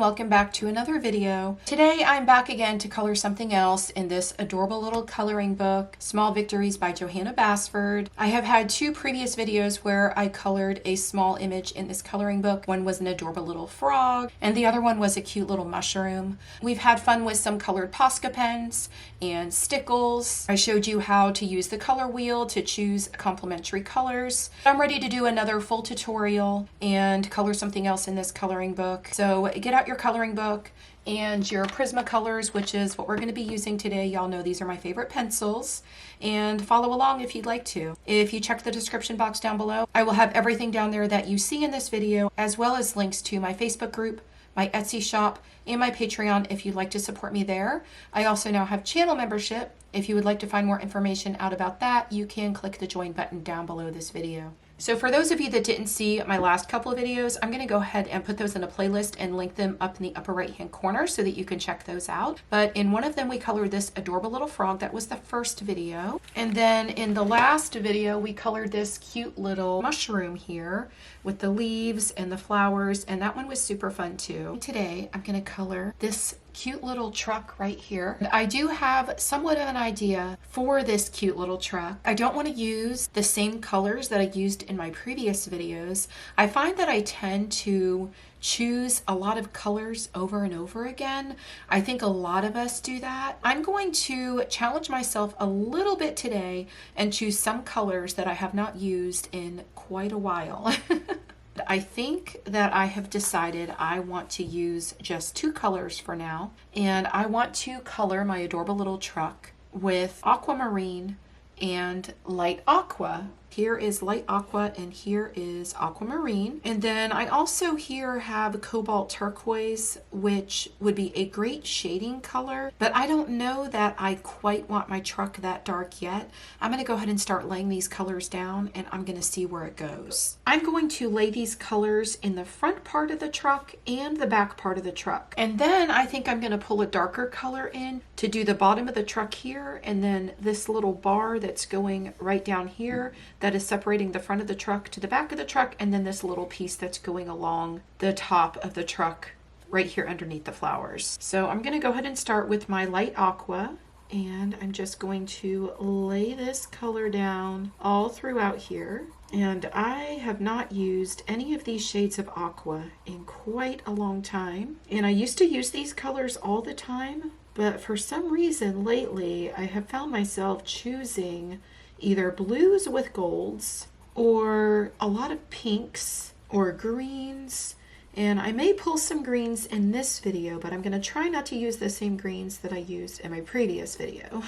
welcome back to another video. Today I'm back again to color something else in this adorable little coloring book, Small Victories by Johanna Basford. I have had two previous videos where I colored a small image in this coloring book. One was an adorable little frog and the other one was a cute little mushroom. We've had fun with some colored Posca pens and Stickles. I showed you how to use the color wheel to choose complementary colors. I'm ready to do another full tutorial and color something else in this coloring book. So get out your coloring book and your Prismacolors, which is what we're going to be using today. Y'all know these are my favorite pencils, and follow along if you'd like to. If you check the description box down below, I will have everything down there that you see in this video, as well as links to my Facebook group, my Etsy shop, and my Patreon if you'd like to support me there. I also now have channel membership. If you would like to find more information out about that, you can click the join button down below this video. So for those of you that didn't see my last couple of videos, I'm going to go ahead and put those in a playlist and link them up in the upper right hand corner so that you can check those out. But in one of them we colored this adorable little frog. That was the first video. And then in the last video we colored this cute little mushroom here with the leaves and the flowers, and that one was super fun too. Today I'm going to color this cute little truck right here. I do have somewhat of an idea for this cute little truck. I don't want to use the same colors that I used in my previous videos. I find that I tend to choose a lot of colors over and over again. I think a lot of us do that. I'm going to challenge myself a little bit today and choose some colors that I have not used in quite a while. I think that I have decided I want to use just two colors for now, and I want to color my adorable little truck with aquamarine and light aqua. Here is light aqua and here is aquamarine. And then I also here have cobalt turquoise, which would be a great shading color, but I don't know that I quite want my truck that dark yet. I'm going to go ahead and start laying these colors down and I'm going to see where it goes. I'm going to lay these colors in the front part of the truck and the back part of the truck. And then I think I'm going to pull a darker color in to do the bottom of the truck here, and then this little bar that's going right down here that is separating the front of the truck to the back of the truck, and then this little piece that's going along the top of the truck right here underneath the flowers. So I'm going to go ahead and start with my light aqua, and I'm just going to lay this color down all throughout here. And I have not used any of these shades of aqua in quite a long time, and I used to use these colors all the time, but for some reason lately I have found myself choosing either blues with golds or a lot of pinks or greens, and I may pull some greens in this video, but I'm going to try not to use the same greens that I used in my previous video.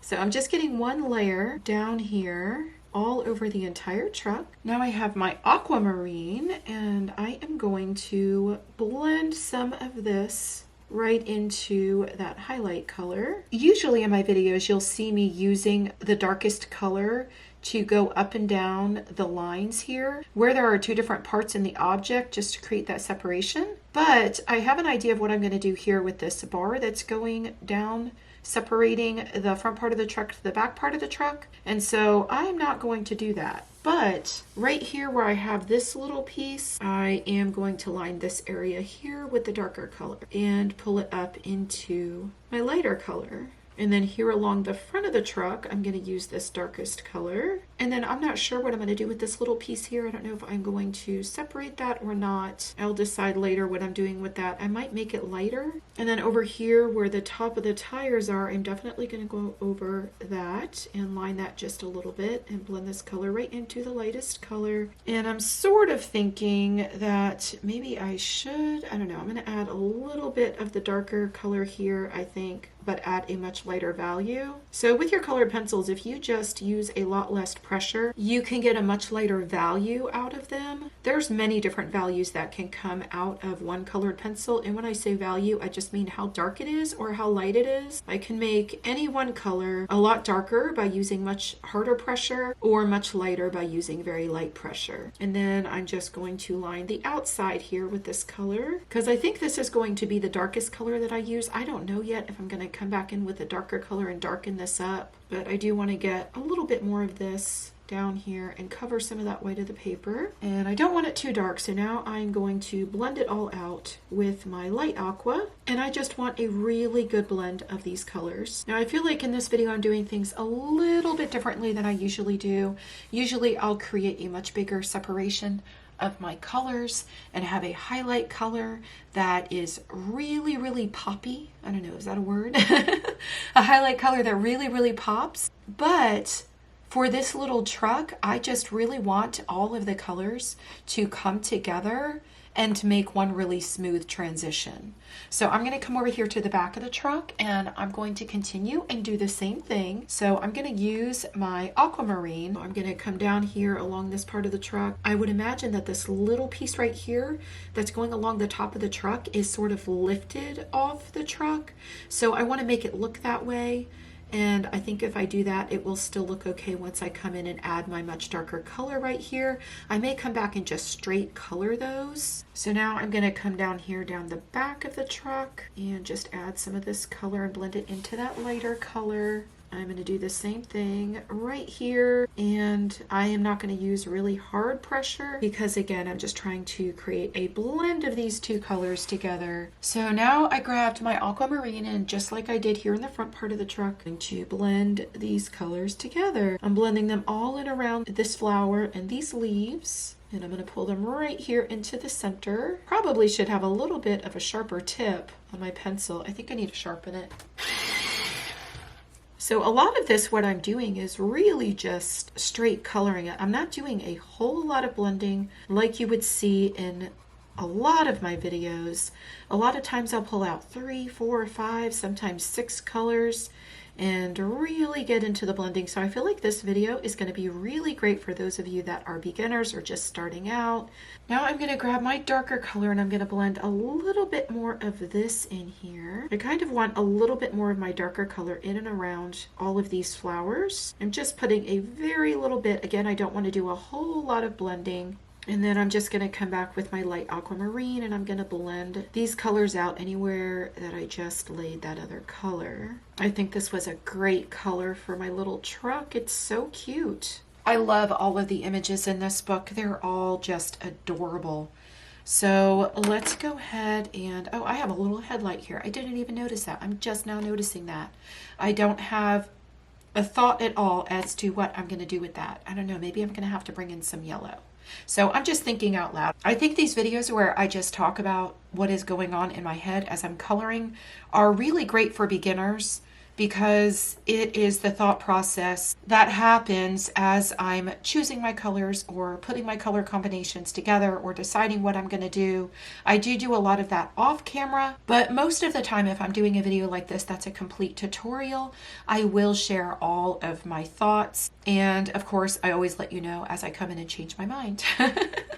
So I'm just getting one layer down here all over the entire truck. Now I have my aquamarine and I am going to blend some of this right into that highlight color. Usually in my videos you'll see me using the darkest color to go up and down the lines here where there are two different parts in the object, just to create that separation. But I have an idea of what I'm going to do here with this bar that's going down, separating the front part of the truck to the back part of the truck, and so I'm not going to do that. But right here where I have this little piece, I am going to line this area here with the darker color and pull it up into my lighter color. And then here along the front of the truck, I'm going to use this darkest color. And then I'm not sure what I'm going to do with this little piece here. I don't know if I'm going to separate that or not. I'll decide later what I'm doing with that. I might make it lighter. And then over here where the top of the tires are, I'm definitely going to go over that and line that just a little bit and blend this color right into the lightest color. And I'm sort of thinking that maybe I should, I don't know, I'm going to add a little bit of the darker color here, I think, but at a much lighter value. So with your colored pencils, if you just use a lot less pressure, you can get a much lighter value out of them. There's many different values that can come out of one colored pencil, and when I say value, I just mean how dark it is or how light it is. I can make any one color a lot darker by using much harder pressure, or much lighter by using very light pressure. And then I'm just going to line the outside here with this color, because I think this is going to be the darkest color that I use. I don't know yet if I'm going to come back in with a darker color and darken this up, but I do want to get a little bit more of this down here and cover some of that white of the paper. And I don't want it too dark, so now I'm going to blend it all out with my light aqua. And I just want a really good blend of these colors. Now I feel like in this video I'm doing things a little bit differently than I usually do. Usually I'll create a much bigger separation of my colors and have a highlight color that is really, really poppy. I don't know, is that a word? A highlight color that really, really pops. But for this little truck, I just really want all of the colors to come together and to make one really smooth transition. So I'm going to come over here to the back of the truck and I'm going to continue and do the same thing. So I'm going to use my aquamarine. I'm going to come down here along this part of the truck. I would imagine that this little piece right here that's going along the top of the truck is sort of lifted off the truck. So I want to make it look that way. And I think if I do that, it will still look okay once I come in and add my much darker color right here. I may come back and just straight color those. So now I'm going to come down here down the back of the truck and just add some of this color and blend it into that lighter color. I'm going to do the same thing right here, and I am not going to use really hard pressure because again I'm just trying to create a blend of these two colors together. So now I grabbed my aquamarine and just like I did here in the front part of the truck, I'm going to blend these colors together. I'm blending them all in around this flower and these leaves. And I'm going to pull them right here into the center. Probably should have a little bit of a sharper tip on my pencil. I think I need to sharpen it. So a lot of this, what I'm doing is really just straight coloring it. I'm not doing a whole lot of blending like you would see in a lot of my videos. A lot of times I'll pull out 3, 4, 5, sometimes 6 colors and really get into the blending. So I feel like this video is going to be really great for those of you that are beginners or just starting out. Now I'm going to grab my darker color and I'm going to blend a little bit more of this in here. I kind of want a little bit more of my darker color in and around all of these flowers. I'm just putting a very little bit. Again, I don't want to do a whole lot of blending. And then I'm just going to come back with my light aquamarine and I'm going to blend these colors out anywhere that I just laid that other color. I think this was a great color for my little truck. It's so cute. I love all of the images in this book. They're all just adorable. So let's go ahead and, oh, I have a little headlight here. I didn't even notice that. I'm just now noticing that. I don't have a thought at all as to what I'm going to do with that. I don't know, maybe I'm going to have to bring in some yellow. So I'm just thinking out loud. I think these videos where I just talk about what is going on in my head as I'm coloring are really great for beginners because it is the thought process that happens as I'm choosing my colors or putting my color combinations together or deciding what I'm going to do. I do a lot of that off camera, but most of the time if I'm doing a video like this that's a complete tutorial, I will share all of my thoughts. And of course, I always let you know as I come in and change my mind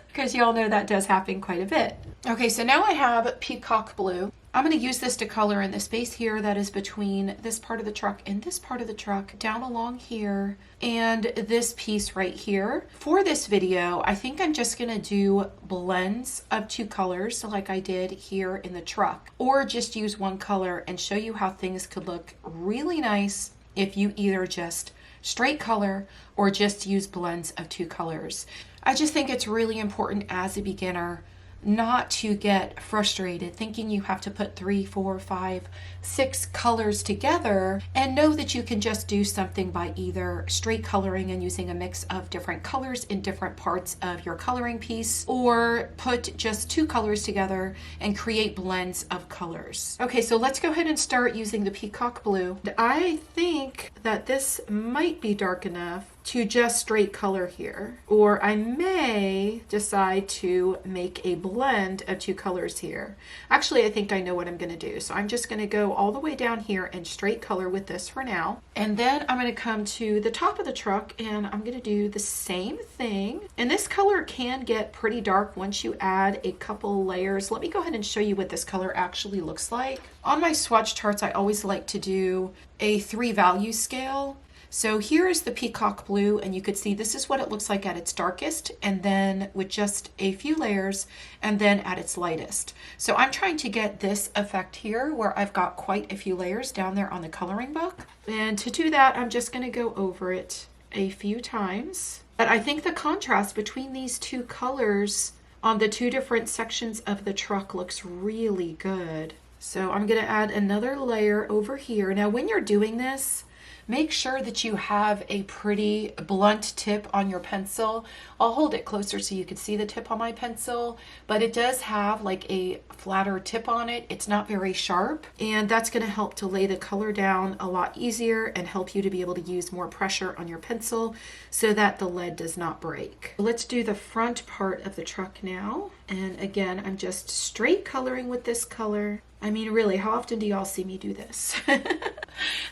because you all know that does happen quite a bit. Okay, so now I have peacock blue. I'm going to use this to color in the space here that is between this part of the truck and this part of the truck, down along here, and this piece right here. For this video, I think I'm just going to do blends of 2 colors like I did here in the truck, or just use one color and show you how things could look really nice if you either just straight color or just use blends of 2 colors. I just think it's really important as a beginner not to get frustrated thinking you have to put 3, 4, 5, 6 colors together, and know that you can just do something by either straight coloring and using a mix of different colors in different parts of your coloring piece, or put just 2 colors together and create blends of colors. Okay, so let's go ahead and start using the peacock blue. I think that this might be dark enough to just straight color here, or I may decide to make a blend of 2 colors here. Actually, I think I know what I'm going to do. So I'm just going to go all the way down here and straight color with this for now. And then I'm going to come to the top of the truck and I'm going to do the same thing. And this color can get pretty dark once you add a couple layers. Let me go ahead and show you what this color actually looks like. On my swatch charts, I always like to do a 3 value scale. So here is the peacock blue, and you could see this is what it looks like at its darkest, and then with just a few layers, and then at its lightest. So I'm trying to get this effect here where I've got quite a few layers down there on the coloring book. And to do that, I'm just going to go over it a few times. But I think the contrast between these two colors on the two different sections of the truck looks really good. So I'm going to add another layer over here. Now when you're doing this, make sure that you have a pretty blunt tip on your pencil. I'll hold it closer so you can see the tip on my pencil, but it does have like a flatter tip on it. It's not very sharp, and that's going to help to lay the color down a lot easier and help you to be able to use more pressure on your pencil so that the lead does not break. Let's do the front part of the truck now. And again, I'm just straight coloring with this color. I mean, really, how often do y'all see me do this?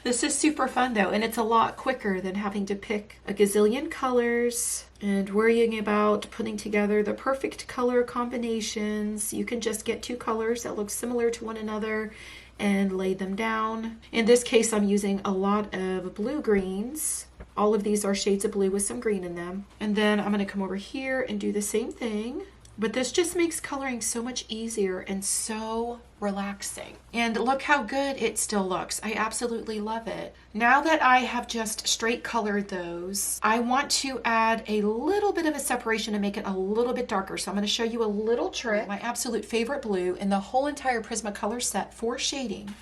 This is super fun though, and it's a lot quicker than having to pick a gazillion colors and worrying about putting together the perfect color combinations. You can just get two colors that look similar to one another and lay them down. In this case, I'm using a lot of blue greens. All of these are shades of blue with some green in them. And then I'm going to come over here and do the same thing. But this just makes coloring so much easier and so relaxing. And look how good it still looks. I absolutely love it. Now that I have just straight colored those, I want to add a little bit of a separation to make it a little bit darker. So I'm going to show you a little trick. My absolute favorite blue in the whole entire Prismacolor set for shading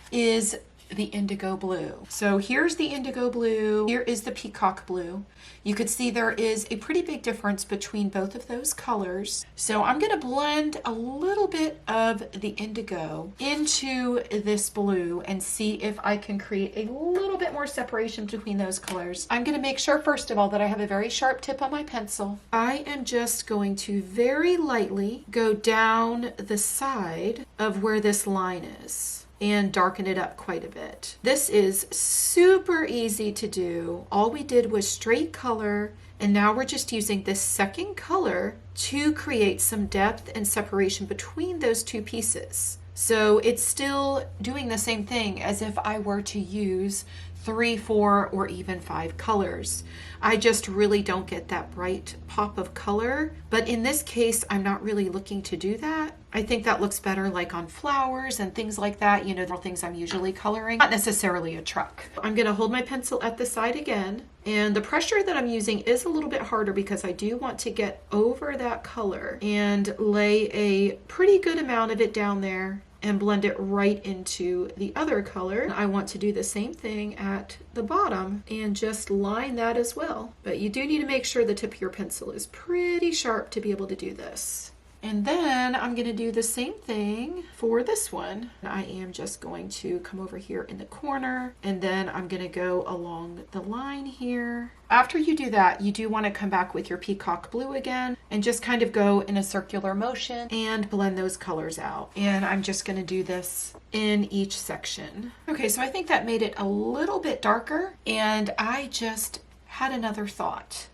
is the indigo blue. So here's the indigo blue, here is the peacock blue. You could see there is a pretty big difference between both of those colors. So I'm going to blend a little bit of the indigo into this blue and see if I can create a little bit more separation between those colors. I'm going to make sure first of all that I have a very sharp tip on my pencil. I am just going to very lightly go down the side of where this line is and darken it up quite a bit. This is super easy to do. All we did was straight color, and now we're just using this second color to create some depth and separation between those two pieces. So it's still doing the same thing as if I were to use 3, 4, or even 5 colors. I just really don't get that bright pop of color, but in this case, I'm not really looking to do that. I think that looks better like on flowers and things like that, you know, the things I'm usually coloring, not necessarily a truck. I'm gonna hold my pencil at the side again, and the pressure that I'm using is a little bit harder because I do want to get over that color and lay a pretty good amount of it down there and blend it right into the other color. I want to do the same thing at the bottom and just line that as well. But you do need to make sure the tip of your pencil is pretty sharp to be able to do this. And then I'm going to do the same thing for this one. I am just going to come over here in the corner, and then I'm going to go along the line here. After you do that, you do want to come back with your peacock blue again and just kind of go in a circular motion and blend those colors out. And I'm just going to do this in each section. Okay, so I think that made it a little bit darker, and I just had another thought.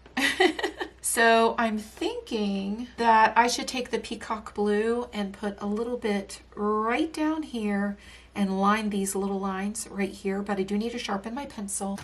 So I'm thinking that I should take the peacock blue and put a little bit right down here and line these little lines right here, but I do need to sharpen my pencil.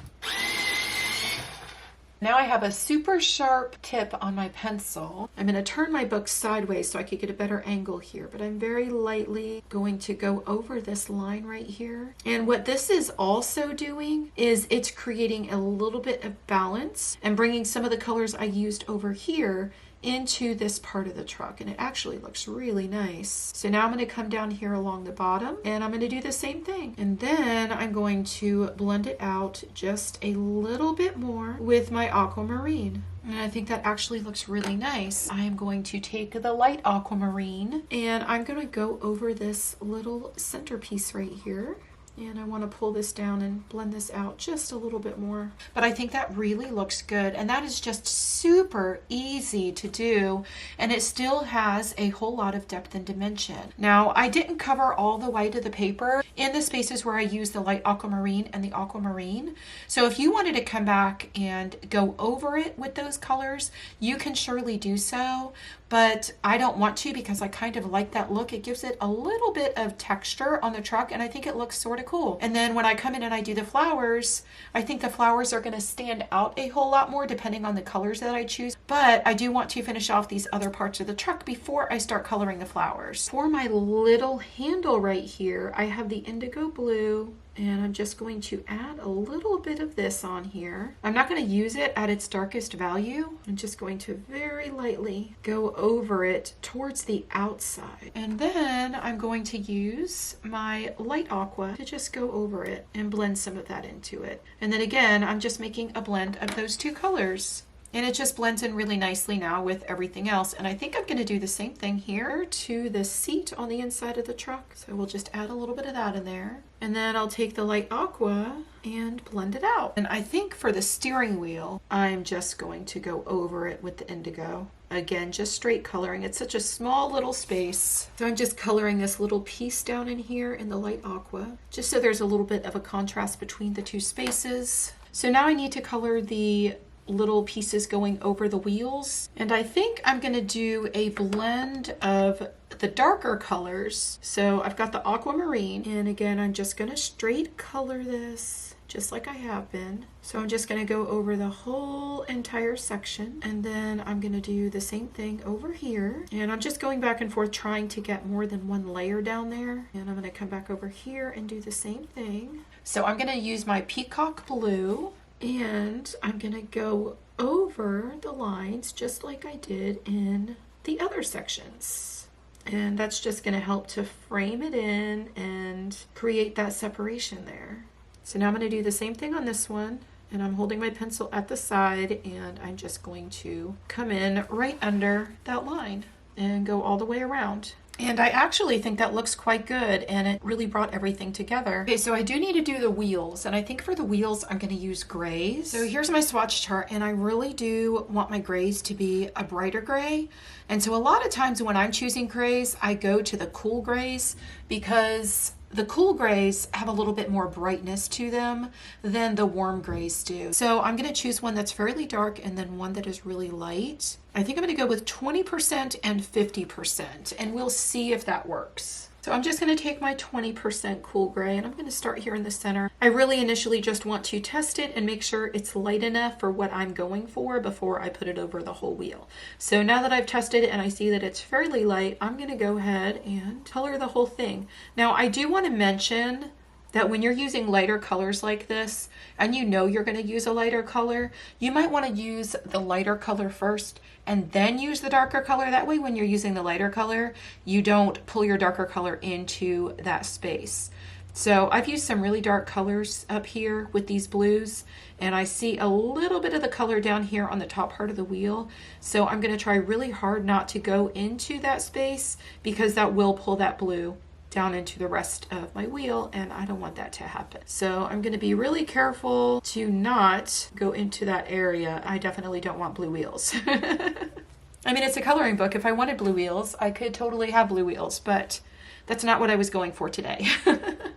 Now I have a super sharp tip on my pencil. I'm going to turn my book sideways so I could get a better angle here, but I'm very lightly going to go over this line right here. And what this is also doing is it's creating a little bit of balance and bringing some of the colors I used over here into this part of the truck, and it actually looks really nice. So now I'm going to come down here along the bottom, and I'm going to do the same thing, and then I'm going to blend it out just a little bit more with my aquamarine. And I think that actually looks really nice. I am going to take the light aquamarine and I'm going to go over this little centerpiece right here. And I want to pull this down and blend this out just a little bit more. But I think that really looks good. And that is just super easy to do. And it still has a whole lot of depth and dimension. Now, I didn't cover all the white of the paper in the spaces where I used the light aquamarine and the aquamarine. So if you wanted to come back and go over it with those colors, you can surely do so. But I don't want to because I kind of like that look. It gives it a little bit of texture on the truck, and I think it looks sort of cool. And then when I come in and I do the flowers, I think the flowers are going to stand out a whole lot more depending on the colors that I choose. But I do want to finish off these other parts of the truck before I start coloring the flowers. For my little handle right here, I have the indigo blue, And I'm just going to add a little bit of this on here. I'm not going to use it at its darkest value. I'm just going to very lightly go over it towards the outside. And then I'm going to use my light aqua to just go over it and blend some of that into it. And then again, I'm just making a blend of those two colors. And it just blends in really nicely now with everything else. And I think I'm going to do the same thing here to the seat on the inside of the truck. So we'll just add a little bit of that in there. And then I'll take the light aqua and blend it out. And I think for the steering wheel, I'm just going to go over it with the indigo. Again, just straight coloring. It's such a small little space. So I'm just coloring this little piece down in here in the light aqua, just so there's a little bit of a contrast between the two spaces. So now I need to color the little pieces going over the wheels. And I think I'm going to do a blend of the darker colors. So I've got the aquamarine, and again, I'm just going to straight color this just like I have been. So I'm just going to go over the whole entire section, and then I'm going to do the same thing over here. And I'm just going back and forth trying to get more than one layer down there. And I'm going to come back over here and do the same thing. So I'm going to use my peacock blue, and I'm going to go over the lines just like I did in the other sections. And that's just going to help to frame it in and create that separation there. So now I'm going to do the same thing on this one. And I'm holding my pencil at the side, and I'm just going to come in right under that line and go all the way around. And I actually think that looks quite good, and it really brought everything together. Okay, so I do need to do the wheels, and I think for the wheels I'm going to use grays. So here's my swatch chart, and I really do want my grays to be a brighter gray. And so a lot of times when I'm choosing grays, I go to the cool grays, because the cool grays have a little bit more brightness to them than the warm grays do. So I'm going to choose one that's fairly dark and then one that is really light. I think I'm going to go with 20% and 50%, and we'll see if that works. So I'm just going to take my 20% cool gray, and I'm going to start here in the center. I really initially just want to test it and make sure it's light enough for what I'm going for before I put it over the whole wheel. So now that I've tested it and I see that it's fairly light, I'm going to go ahead and color the whole thing. Now I do want to mention that when you're using lighter colors like this, and you know you're going to use a lighter color, you might want to use the lighter color first and then use the darker color. That way when you're using the lighter color, you don't pull your darker color into that space. So I've used some really dark colors up here with these blues, and I see a little bit of the color down here on the top part of the wheel. So I'm going to try really hard not to go into that space, because that will pull that blue down into the rest of my wheel, and I don't want that to happen. So I'm going to be really careful to not go into that area. I definitely don't want blue wheels. I mean, it's a coloring book. If I wanted blue wheels, I could totally have blue wheels, but that's not what I was going for today.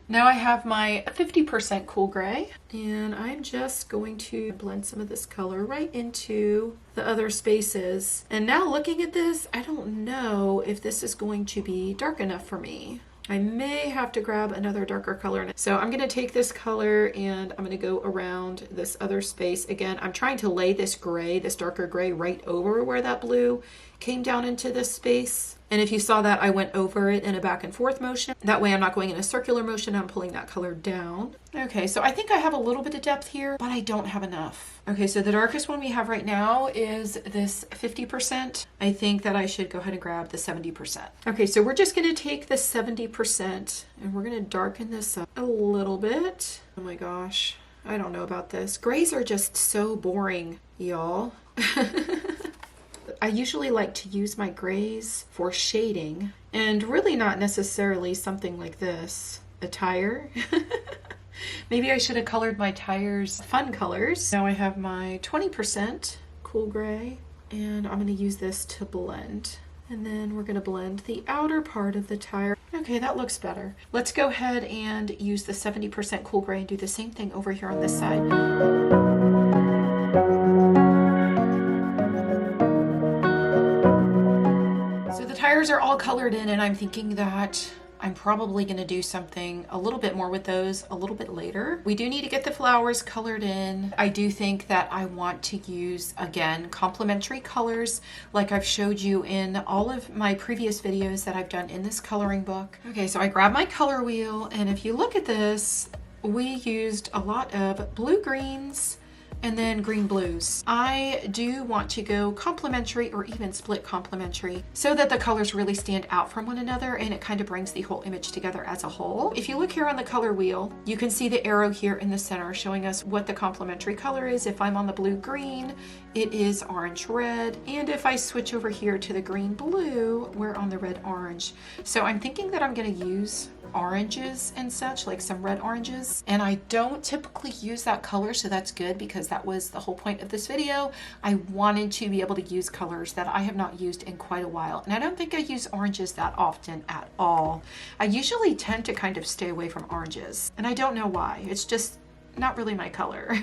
Now I have my 50% cool gray, and I'm just going to blend some of this color right into the other spaces. And now looking at this, I don't know if this is going to be dark enough for me. I may have to grab another darker color. So I'm going to take this color and I'm going to go around this other space. Again, I'm trying to lay this gray, this darker gray, right over where that blue came down into this space. And if you saw that, I went over it in a back and forth motion. That way I'm not going in a circular motion, I'm pulling that color down. Okay, so I think I have a little bit of depth here, but I don't have enough. Okay, so the darkest one we have right now is this 50%. I think that I should go ahead and grab the 70%. Okay, so we're just gonna take the 70% and we're gonna darken this up a little bit. Oh my gosh, I don't know about this. Grays are just so boring, y'all. I usually like to use my grays for shading, and really not necessarily something like this, a tire. Maybe I should have colored my tires fun colors. Now I have my 20% cool gray, and I'm going to use this to blend. And then we're going to blend the outer part of the tire. Okay, that looks better. Let's go ahead and use the 70% cool gray and do the same thing over here on this side. Tires are all colored in, and I'm thinking that I'm probably going to do something a little bit more with those a little bit later. We do need to get the flowers colored in. I do think that I want to use, again, complementary colors like I've showed you in all of my previous videos that I've done in this coloring book. Okay, so I grab my color wheel, and if you look at this, we used a lot of blue greens and then green blues. I do want to go complementary or even split complementary so that the colors really stand out from one another and it kind of brings the whole image together as a whole. If you look here on the color wheel, you can see the arrow here in the center showing us what the complementary color is. If I'm on the blue green, it is orange red. And if I switch over here to the green blue, we're on the red orange. So I'm thinking that I'm gonna use oranges and such, like some red oranges. And I don't typically use that color, so that's good because that was the whole point of this video. I wanted to be able to use colors that I have not used in quite a while. And I don't think I use oranges that often at all. I usually tend to kind of stay away from oranges. And I don't know why. It's just not really my color.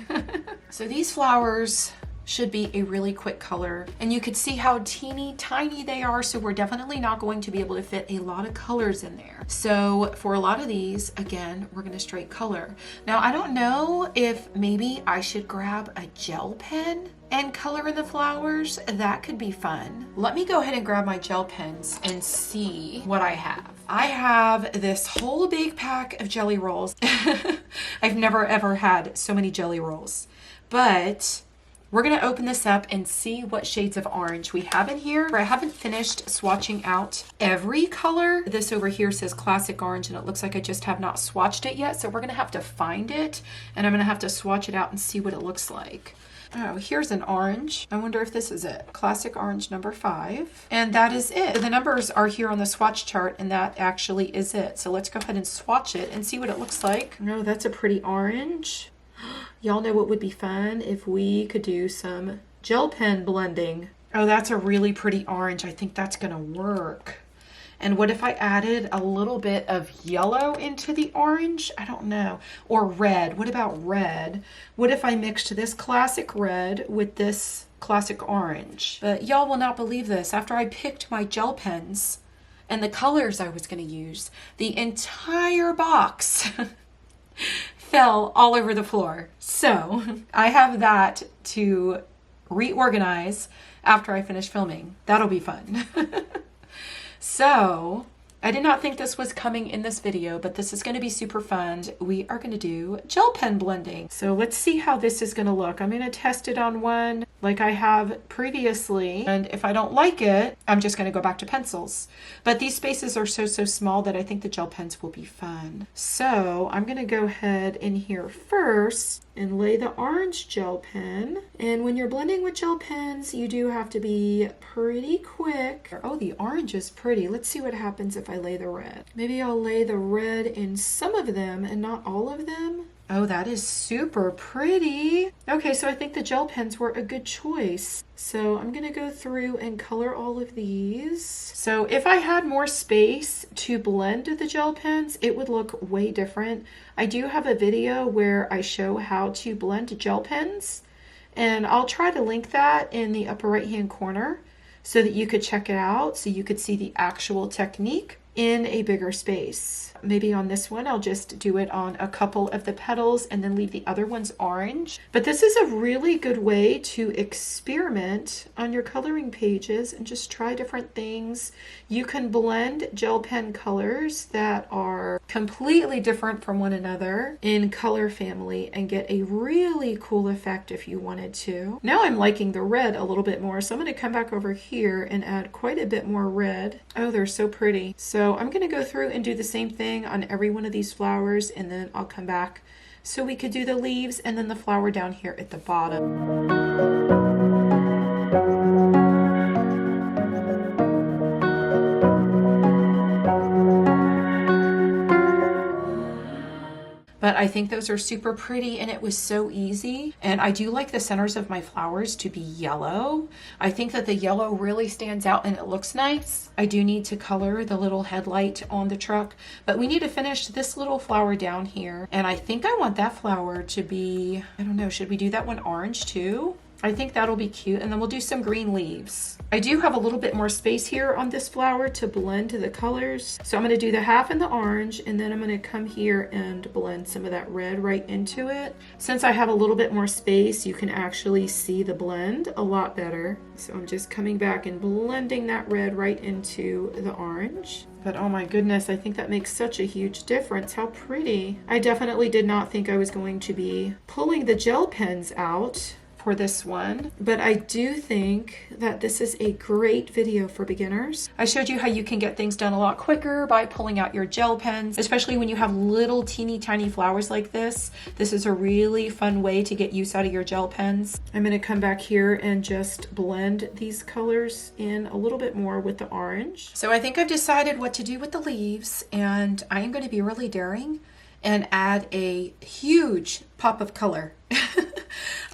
So these flowers should be a really quick color, and you could see how teeny tiny they are, so we're definitely not going to be able to fit a lot of colors in there. So for a lot of these, again, we're going to straight color. Now I don't know if maybe I should grab a gel pen and color in the flowers. That could be fun. Let me go ahead and grab my gel pens and see what I have. I have this whole big pack of Gellyrolls. I've never ever had so many Gellyrolls, but we're gonna open this up and see what shades of orange we have in here. I haven't finished swatching out every color. This over here says classic orange and it looks like I just have not swatched it yet. So we're gonna have to find it and I'm gonna have to swatch it out and see what it looks like. Oh, here's an orange. I wonder if this is it. Classic orange number 5. And that is it. The numbers are here on the swatch chart and that actually is it. So let's go ahead and swatch it and see what it looks like. No, that's a pretty orange. Y'all know what would be fun if we could do some gel pen blending. Oh, that's a really pretty orange. I think that's gonna work. And what if I added a little bit of yellow into the orange? I don't know. Or red. What about red? What if I mixed this classic red with this classic orange? But y'all will not believe this. After I picked my gel pens and the colors I was gonna use, the entire box fell all over the floor. So I have that to reorganize after I finish filming. That'll be fun. So I did not think this was coming in this video, but this is going to be super fun. We are going to do gel pen blending. So let's see how this is going to look. I'm going to test it on one like I have previously. And if I don't like it, I'm just going to go back to pencils. But these spaces are so small that I think the gel pens will be fun. So I'm going to go ahead in here first and lay the orange gel pen. And when you're blending with gel pens, you do have to be pretty quick. Oh, the orange is pretty. Let's see what happens if I lay the red. Maybe I'll lay the red in some of them and not all of them. Oh, that is super pretty. Okay, so I think the gel pens were a good choice. So I'm gonna go through and color all of these. So if I had more space to blend the gel pens, it would look way different. I do have a video where I show how to blend gel pens, and I'll try to link that in the upper right hand corner so that you could check it out, so you could see the actual technique in a bigger space. Maybe on this one, I'll just do it on a couple of the petals and then leave the other ones orange. But this is a really good way to experiment on your coloring pages and just try different things. You can blend gel pen colors that are completely different from one another in color family and get a really cool effect if you wanted to. Now I'm liking the red a little bit more, so I'm going to come back over here and add quite a bit more red. Oh, they're so pretty. So I'm going to go through and do the same thing on every one of these flowers, and then I'll come back so we could do the leaves and then the flower down here at the bottom. But I think those are super pretty and it was so easy. And I do like the centers of my flowers to be yellow. I think that the yellow really stands out and it looks nice. I do need to color the little headlight on the truck, but we need to finish this little flower down here. And I think I want that flower to be, I don't know, should we do that one orange too? I think that'll be cute. And then we'll do some green leaves. I do have a little bit more space here on this flower to blend the colors. So I'm going to do the half in the orange, and then I'm going to come here and blend some of that red right into it. Since I have a little bit more space, you can actually see the blend a lot better. So I'm just coming back and blending that red right into the orange. But oh my goodness, I think that makes such a huge difference. How pretty. I definitely did not think I was going to be pulling the gel pens out for this one, but I do think that this is a great video for beginners. I showed you how you can get things done a lot quicker by pulling out your gel pens, especially when you have little teeny tiny flowers like this. This is a really fun way to get use out of your gel pens. I'm going to come back here and just blend these colors in a little bit more with the orange. So I think I've decided what to do with the leaves, and I am going to be really daring and add a huge pop of color.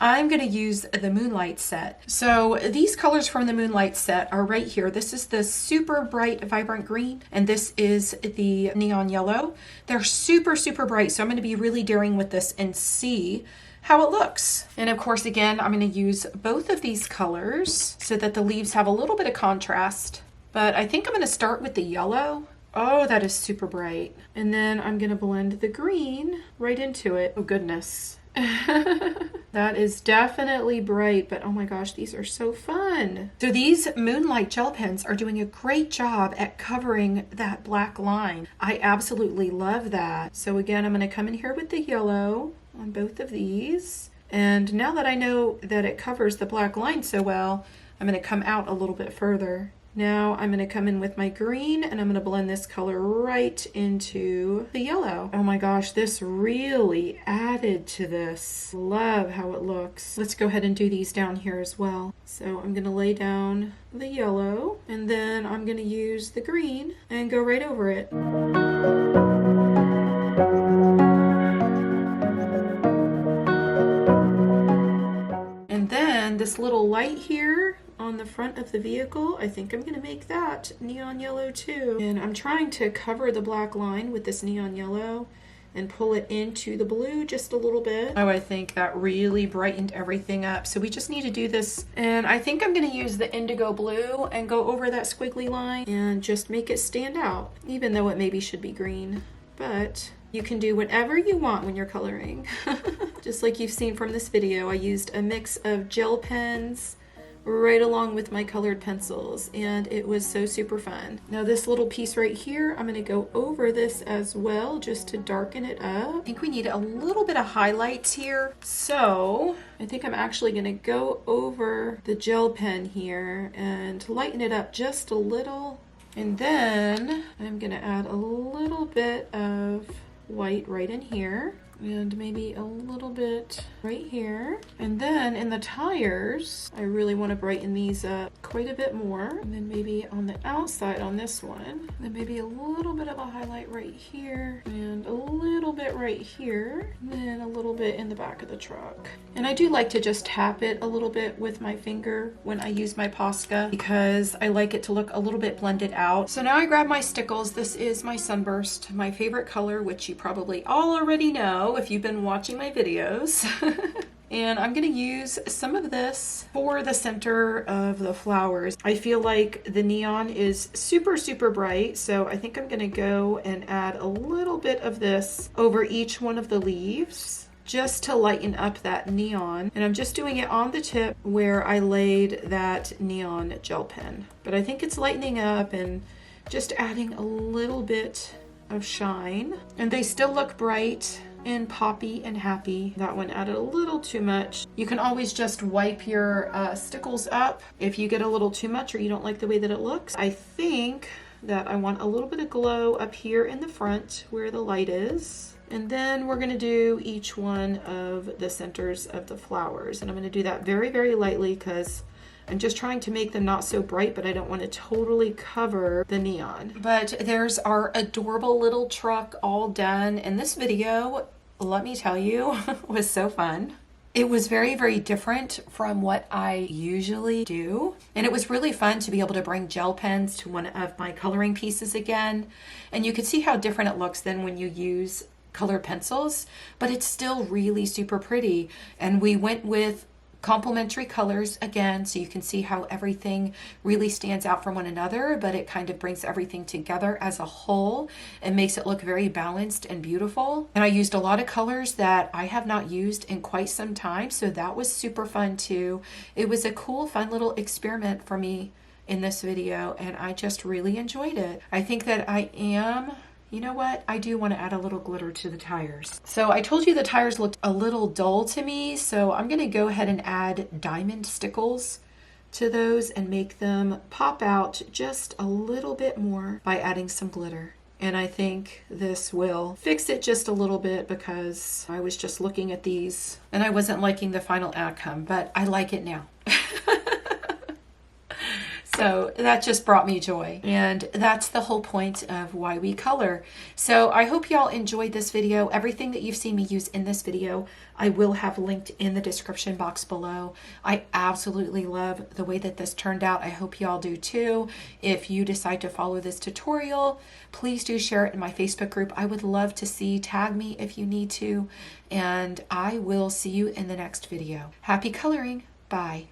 I'm going to use the Moonlight set. So these colors from the Moonlight set are right here. This is the super bright vibrant green, and this is the neon yellow. They're super, super bright. So I'm going to be really daring with this and see how it looks. And of course, again, I'm going to use both of these colors so that the leaves have a little bit of contrast. But I think I'm going to start with the yellow. Oh, that is super bright. And then I'm going to blend the green right into it. Oh, goodness. That is definitely bright, but oh my gosh, these are so fun. So these Moonlight gel pens are doing a great job at covering that black line. I absolutely love that. So again, I'm going to come in here with the yellow on both of these. And now that I know that it covers the black line so well, I'm going to come out a little bit further. Now I'm going to come in with my green, and I'm going to blend this color right into the yellow. Oh my gosh, this really added to this. Love how it looks. Let's go ahead and do these down here as well. So I'm going to lay down the yellow, and then I'm going to use the green and go right over it. And then this little light here on the front of the vehicle, I think I'm going to make that neon yellow too. And I'm trying to cover the black line with this neon yellow and pull it into the blue just a little bit. Oh, I think that really brightened everything up. So we just need to do this. And I think I'm going to use the indigo blue and go over that squiggly line and just make it stand out, even though it maybe should be green. But you can do whatever you want when you're coloring. Just like you've seen from this video, I used a mix of gel pens right along with my colored pencils, and it was so super fun. Now this little piece right here, I'm going to go over this as well just to darken it up. I think we need a little bit of highlights here, so I think I'm actually going to go over the gel pen here and lighten it up just a little, and then I'm going to add a little bit of white right in here, and maybe a little bit right here. And then in the tires, I really want to brighten these up quite a bit more. And then maybe on the outside on this one, then maybe a little bit of a highlight right here, and a little bit right here, and then a little bit in the back of the truck. And I do like to just tap it a little bit with my finger when I use my Posca, because I like it to look a little bit blended out. So now I grab my Stickles. This is my Sunburst, my favorite color, which you probably all already know if you've been watching my videos. And I'm going to use some of this for the center of the flowers. I feel like the neon is super, super bright, so I think I'm going to go and add a little bit of this over each one of the leaves just to lighten up that neon. And I'm just doing it on the tip where I laid that neon gel pen. But I think it's lightening up and just adding a little bit of shine. And they still look bright and poppy and happy. That one added a little too much. You can always just wipe your Stickles up if you get a little too much or you don't like the way that it looks. I think that I want a little bit of glow up here in the front where the light is. And then we're going to do each one of the centers of the flowers. And I'm going to do that very, very lightly because I'm just trying to make them not so bright, but I don't want to totally cover the neon. But there's our adorable little truck all done. And this video, let me tell you, was so fun. It was very, very different from what I usually do. And it was really fun to be able to bring gel pens to one of my coloring pieces again. And you can see how different it looks than when you use colored pencils, but it's still really super pretty. And we went with complementary colors again, so you can see how everything really stands out from one another, but it kind of brings everything together as a whole and makes it look very balanced and beautiful. And I used a lot of colors that I have not used in quite some time, so that was super fun too. It was a cool, fun little experiment for me in this video, and I just really enjoyed it. I think that I am, you know what? I do want to add a little glitter to the tires. So I told you the tires looked a little dull to me, so I'm going to go ahead and add diamond stickles to those and make them pop out just a little bit more by adding some glitter. And I think this will fix it just a little bit, because I was just looking at these and I wasn't liking the final outcome, but I like it now. So that just brought me joy, and that's the whole point of why we color. So I hope y'all enjoyed this video. Everything that you've seen me use in this video, I will have linked in the description box below. I absolutely love the way that this turned out. I hope y'all do too. If you decide to follow this tutorial, please do share it in my Facebook group. I would love to see, tag me if you need to, and I will see you in the next video. Happy coloring. Bye.